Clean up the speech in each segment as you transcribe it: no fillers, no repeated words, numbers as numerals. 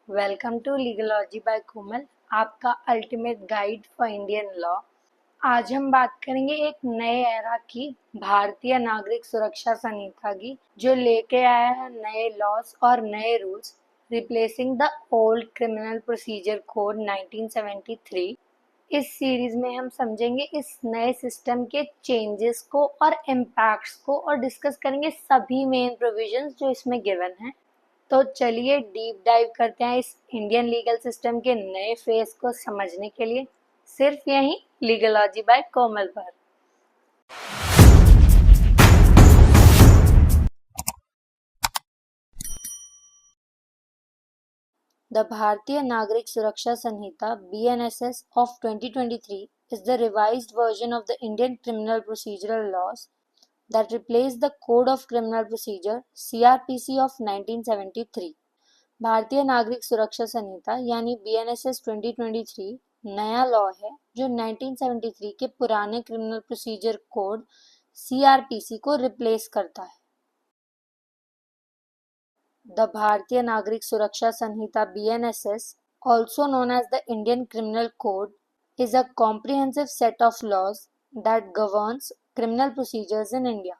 Welcome to लीगलॉजी bye कोमल, आपका ultimate guide for Indian law. आज हम बात करेंगे एक नए एरा की भारतीय नागरिक सुरक्षा संहिता की, जो लेके आया है नए लॉज और नए rules, replacing the old criminal procedure code 1973। इस सीरीज में हम समझेंगे इस नए सिस्टम के चेंजेस को और इम्पैक्ट्स को और डिस्कस करेंगे सभी मेन प्रोविजंस जो इसमें गिवन हैं। तो चलिए डीप डाइव करते हैं इस इंडियन लीगल सिस्टम के नए फेस को समझने के लिए, सिर्फ यहीं लीगलॉजी बाय कोमल पर। The Bharatiya Nagrik Suraksha Sanhita (BNSS) of 2023 is the revised version of the Indian criminal procedural laws that replaced the Code of Criminal Procedure (CRPC) of 1973. भारतीय नागरिक सुरक्षा संहिता यानी BNSS 2023 नया लॉ है जो 1973 के पुराने क्रिमिनल प्रोसीजर कोड CRPC को रिप्लेस करता है। The Bharatiya Nagrik Suraksha Sanhita (BNSS), also known as the Indian Criminal Code, is a comprehensive set of laws that governs criminal procedures in India.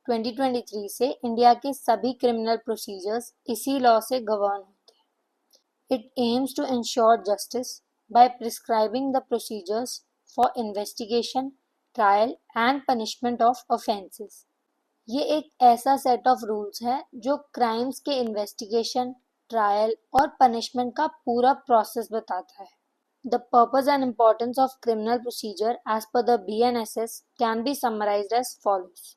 2023 से India के सभी criminal procedures इसी law से govern होते हैं। It aims to ensure justice by prescribing the procedures for investigation, trial and punishment of offences. ये एक ऐसा सेट ऑफ रूल्स है जो क्राइम्स के इन्वेस्टिगेशन, ट्रायल और पनिशमेंट का पूरा प्रोसेस बताता है। The purpose and importance of criminal procedure as per the BNSS can be summarised as follows.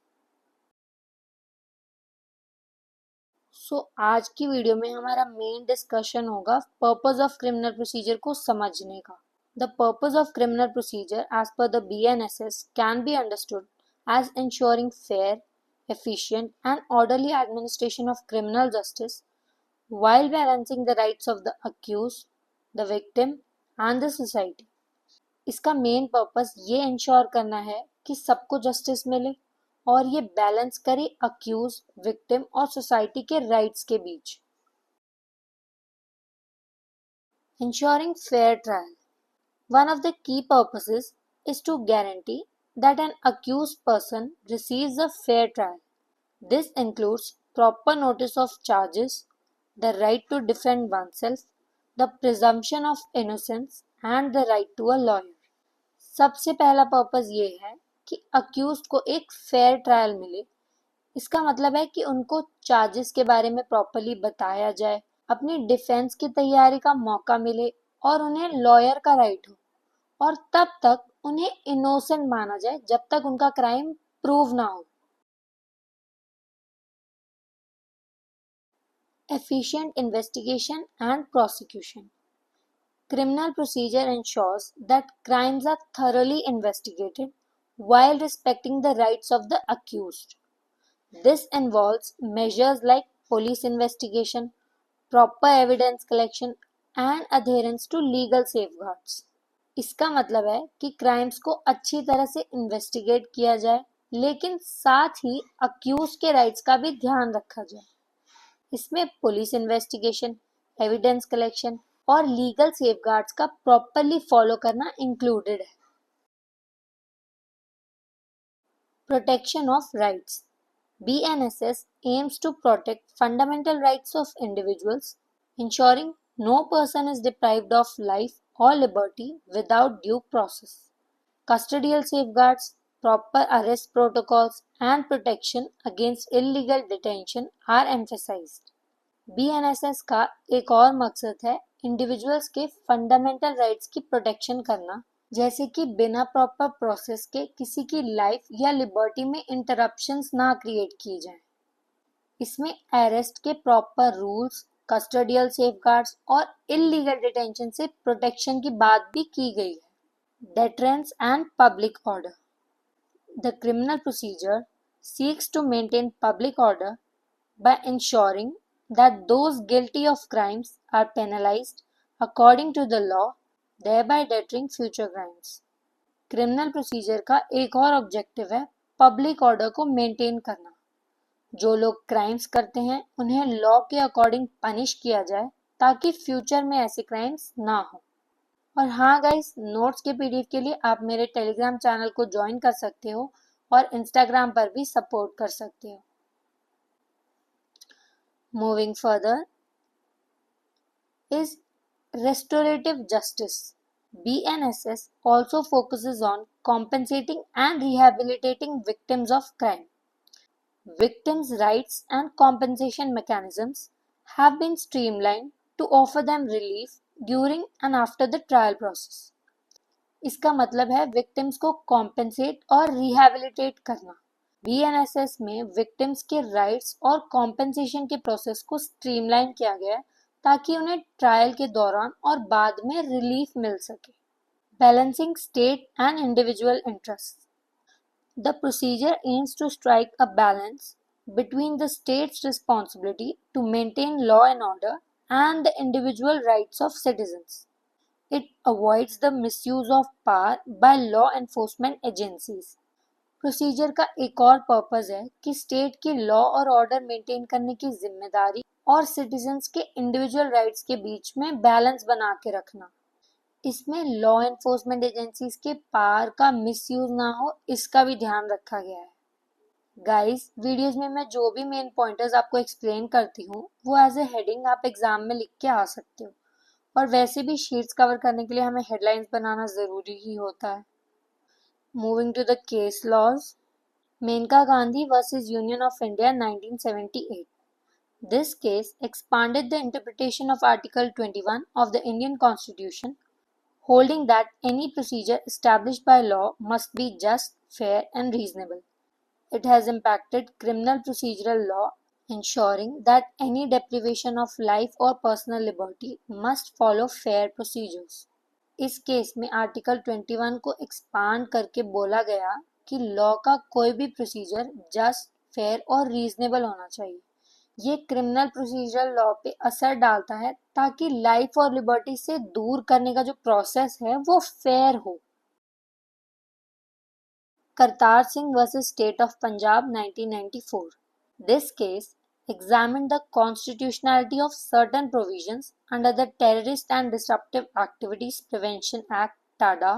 आज की वीडियो में हमारा मेन डिस्कशन होगा पर्पस ऑफ क्रिमिनल प्रोसीजर को समझने का। The purpose of criminal procedure as per the BNSS can be understood as ensuring fair, efficient and orderly administration of criminal justice while balancing the rights of the accused, the victim and the society. इसका main purpose ये ensure करना है कि सबको justice मिले और ये balance करे अक्यूज, विक्टिम और सोसाइटी के राइट्स के बीच। Ensuring fair trial. One of the key purposes is to guarantee that an accused person receives a fair trial. This includes proper notice of charges, the right to defend oneself, the presumption of innocence and the right to a lawyer. सबसे पहला purpose ये है कि accused को एक fair trial मिले। इसका मतलब है कि उनको चार्जेस के बारे में प्रॉपर्ली बताया जाए, अपनी डिफेंस की तैयारी का मौका मिले और उन्हें लॉयर का राइट हो, और तब तक उन्हें इनोसेंट माना जाए जब तक उनका क्राइम प्रूव ना हो। Efficient investigation and prosecution. Criminal procedure ensures that crimes are thoroughly investigated while respecting the rights of the accused. This involves measures like police investigation, proper evidence collection and adherence to legal safeguards. इसका मतलब है कि crimes को अच्छी तरह से investigate किया जाए, लेकिन साथ ही अक्यूज के राइट्स का भी ध्यान रखा जाए। इसमें पुलिस इन्वेस्टिगेशन, एविडेंस कलेक्शन और लीगल सेफगार्ड्स का प्रॉपर्ली फॉलो करना इंक्लूडेड है। Protection of rights. BNSS aims to protect fundamental rights of individuals, ensuring no person is deprived of life or liberty without due process. Custodial safeguards, proper arrest protocols, and protection against illegal detention are emphasized. BNSS का एक और मकसद है individuals के fundamental rights की protection करना, जैसे कि बिना प्रॉपर प्रोसेस के किसी की लाइफ या लिबर्टी में इंटरप्शंस ना क्रिएट की जाए। इसमें अरेस्ट के प्रॉपर रूल्स, कस्टोडियल सेफगार्ड्स और इलीगल डिटेंशन से प्रोटेक्शन की बात भी की गई है। Deterrence and public order. The criminal procedure seeks to maintain public order by ensuring that those guilty of crimes are penalized according to the law, thereby deterring future crimes. Criminal procedure का एक और objective है public order को maintain करना। जो लोग crimes करते हैं उन्हें लॉ के अकॉर्डिंग पनिश किया जाए ताकि फ्यूचर में ऐसे क्राइम्स ना हो। और हाँ गाइस, नोट्स के पीडीएफ के लिए आप मेरे टेलीग्राम चैनल को ज्वाइन कर सकते हो और इंस्टाग्राम पर भी सपोर्ट कर सकते हो। Moving further is restorative justice. BNSS also focuses on compensating and rehabilitating victims of crime. Victims' rights and compensation mechanisms have been streamlined to offer them relief during and after the trial process. इसका मतलब है victims को compensate और rehabilitate करना। BNSS में victims के rights और compensation के प्रोसेस को स्ट्रीमलाइन किया गया है ताकि उन्हें ट्रायल के दौरान और बाद में रिलीफ मिल सके। Balancing state and individual interest. The procedure aims to strike a balance between the state's responsibility to maintain law and order and the individual rights of citizens. It avoids the misuse of power by law enforcement agencies. Procedure का एक और purpose है कि state की law और order maintain करने की जिम्मेदारी और सिटीजन्स के इंडिविजुअल राइट्स के बीच में बैलेंस बना के रखना। इसमें लॉ एनफोर्समेंट एजेंसीज के पावर का मिसयूज ना हो, इसका भी ध्यान रखा गया है। गाइस, वीडियोस में मैं जो भी मेन पॉइंटर्स आपको एक्सप्लेन करती हूँ वो एज ए हेडिंग आप एग्जाम में लिख के आ सकते हो, और वैसे भी शीट्स कवर करने के लिए हमें हेडलाइंस बनाना ज़रूरी ही होता है। Moving to the case laws. Maneka Gandhi versus Union of India 1978. This case expanded the interpretation of Article 21 of the Indian Constitution, holding that any procedure established by law must be just, fair, and reasonable. It has impacted criminal procedural law, ensuring that any deprivation of life or personal liberty must follow fair procedures. इस case में article 21 को expand करके बोला गया कि law का कोई भी प्रोसीजर जस्ट, फेयर और रीजनेबल होना चाहिए। ये क्रिमिनल प्रोसीजरल लॉ पे असर डालता है ताकि लाइफ और लिबर्टी से दूर करने का जो प्रोसेस है वो फेयर हो। Kartar Singh versus state of Punjab 1994. This case examined the constitutionality of certain provisions under the Terrorist and Disruptive Activities Prevention Act (TADA).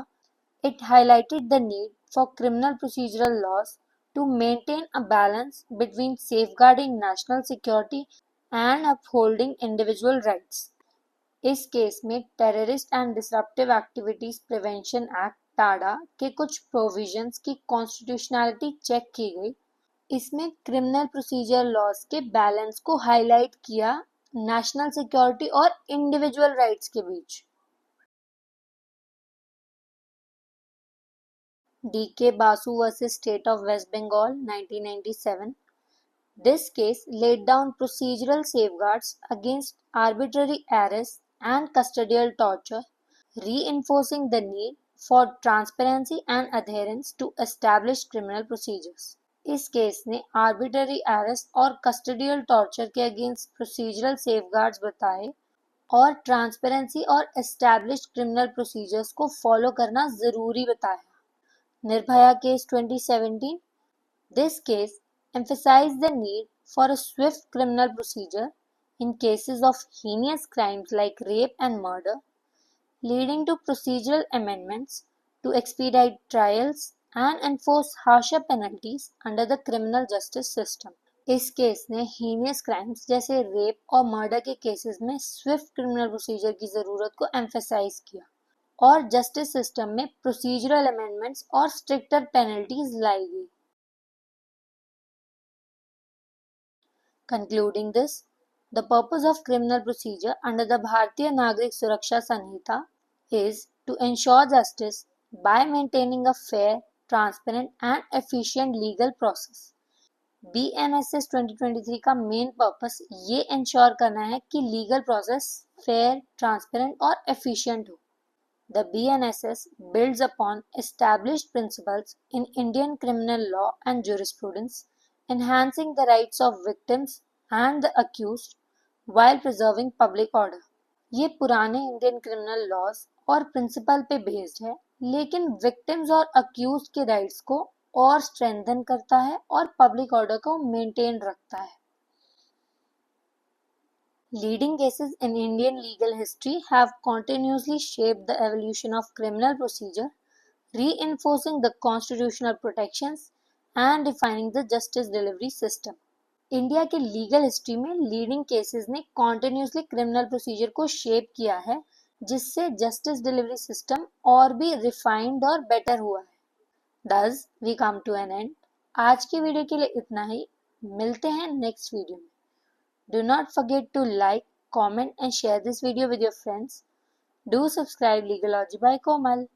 It highlighted the need for criminal procedural laws to maintain a balance between safeguarding national security and upholding individual rights. इस case में terrorist and disruptive activities prevention act TADA के कुछ provisions की constitutionality check की गई। इसमें criminal procedure laws के balance को हाईलाइट किया नेशनल सिक्योरिटी और इंडिविजुअल राइट्स के बीच। DK Basu versus state of West Bengal 1997. This case laid down procedural safeguards against arbitrary arrest and custodial torture, reinforcing the need for transparency and adherence to established criminal procedures. इस case ने arbitrary arrest और custodial torture के against procedural safeguards बताए और transparency और established criminal procedures को follow करना जरूरी बताया। Nirbhaya case 2017. This case emphasized the need for a swift criminal procedure in cases of heinous crimes like rape and murder, leading to procedural amendments to expedite trials and enforce harsher penalties under the criminal justice system. इस case ने heinous crimes जैसे rape और murder के cases में Swift criminal procedure की ज़रूरत को emphasise किया और जस्टिस सिस्टम में प्रोसीजरल अमेंडमेंट्स और स्ट्रिक्टर पेनल्टीज लाई गई। Concluding this, the purpose of criminal procedure under the Bharatiya Nagrik Suraksha Sanhita is to ensure justice by maintaining a fair, transparent and efficient legal process. BNSS 2023 का main purpose ये ensure करना है कि legal process fair, transparent और efficient हो। The BNSS builds upon established principles in Indian criminal law and jurisprudence, enhancing the rights of victims and the accused while preserving public order. ये पुराने Indian criminal laws और principal पे based है, लेकिन victims और accused के rights को और स्ट्रेंथन करता है और पब्लिक ऑर्डर को मेंटेन रखता है। Leading cases in Indian legal history have continuously shaped the evolution of criminal procedure, reinforcing the constitutional protections and defining the justice delivery system. India के लीगल हिस्ट्री में leading cases ने continuously criminal procedure को shape किया है, जिससे justice delivery system और भी refined और बेटर हुआ है. Thus, we come to an end. आज की वीडियो के लिए इतना ही. मिलते हैं नेक्स्ट वीडियो में. Do not forget to like, comment and share this video with your friends. Do subscribe Legalogy by Komal.